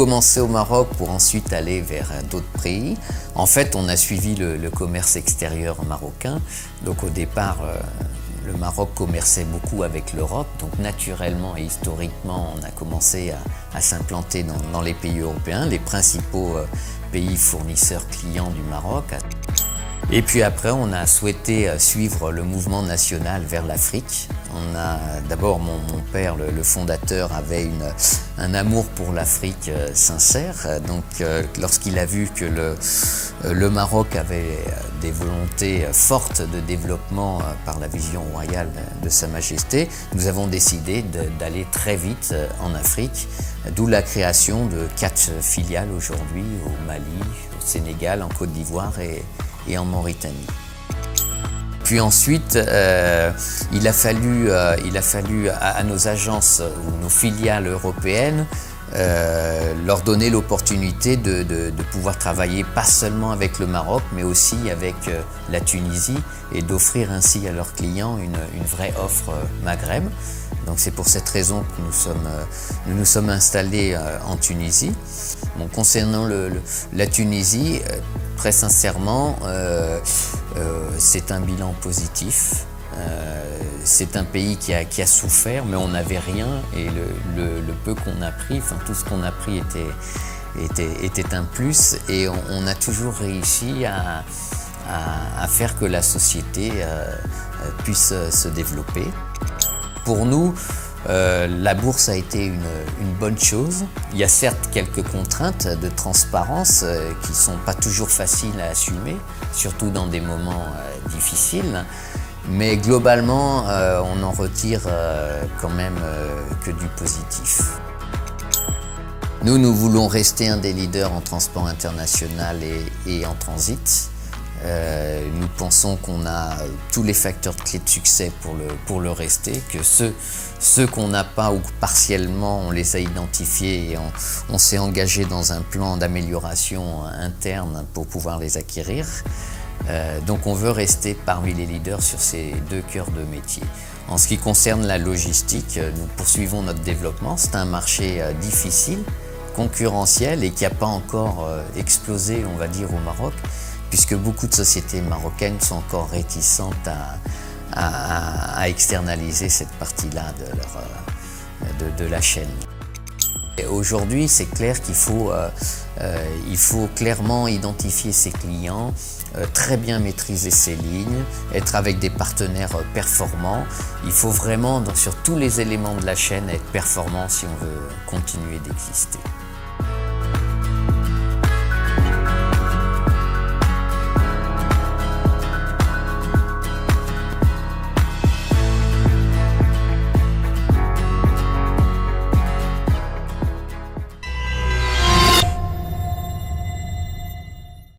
commencé au Maroc pour ensuite aller vers d'autres pays. En fait, on a suivi le commerce extérieur marocain. Donc au départ, le Maroc commerçait beaucoup avec l'Europe. Donc naturellement et historiquement, on a commencé à s'implanter dans les pays européens, les principaux pays fournisseurs clients du Maroc. Et puis après, on a souhaité suivre le mouvement national vers l'Afrique. On a d'abord, mon père, le fondateur, avait un amour pour l'Afrique sincère. Donc, lorsqu'il a vu que le Maroc avait des volontés fortes de développement par la vision royale de Sa Majesté, nous avons décidé d'aller très vite en Afrique, d'où la création de 4 filiales aujourd'hui au Mali, au Sénégal, en Côte d'Ivoire et en Mauritanie. Puis ensuite, il a fallu à nos agences ou nos filiales européennes leur donner l'opportunité de pouvoir travailler pas seulement avec le Maroc, mais aussi avec la Tunisie et d'offrir ainsi à leurs clients une vraie offre Maghreb. Donc c'est pour cette raison que nous nous sommes installés en Tunisie. Bon, concernant la Tunisie, très sincèrement, c'est un bilan positif. C'est un pays qui a souffert, mais on n'avait rien et le peu qu'on a pris, enfin tout ce qu'on a pris était un plus et on a toujours réussi à faire que la société puisse se développer. Pour nous, la bourse a été une bonne chose. Il y a certes quelques contraintes de transparence qui ne sont pas toujours faciles à assumer, surtout dans des moments difficiles. Mais globalement, on en retire quand même que du positif. Nous voulons rester un des leaders en transport international et en transit. Nous pensons qu'on a tous les facteurs clés de succès pour le rester, que ceux qu'on n'a pas ou partiellement, on les a identifiés et on s'est engagé dans un plan d'amélioration interne pour pouvoir les acquérir. Donc on veut rester parmi les leaders sur ces 2 cœurs de métier. En ce qui concerne la logistique, nous poursuivons notre développement. C'est un marché difficile, concurrentiel et qui n'a pas encore explosé, on va dire, au Maroc, puisque beaucoup de sociétés marocaines sont encore réticentes à externaliser cette partie-là de la chaîne. Aujourd'hui, c'est clair qu'il faut clairement identifier ses clients, très bien maîtriser ses lignes, être avec des partenaires performants. Il faut vraiment, sur tous les éléments de la chaîne, être performant si on veut continuer d'exister.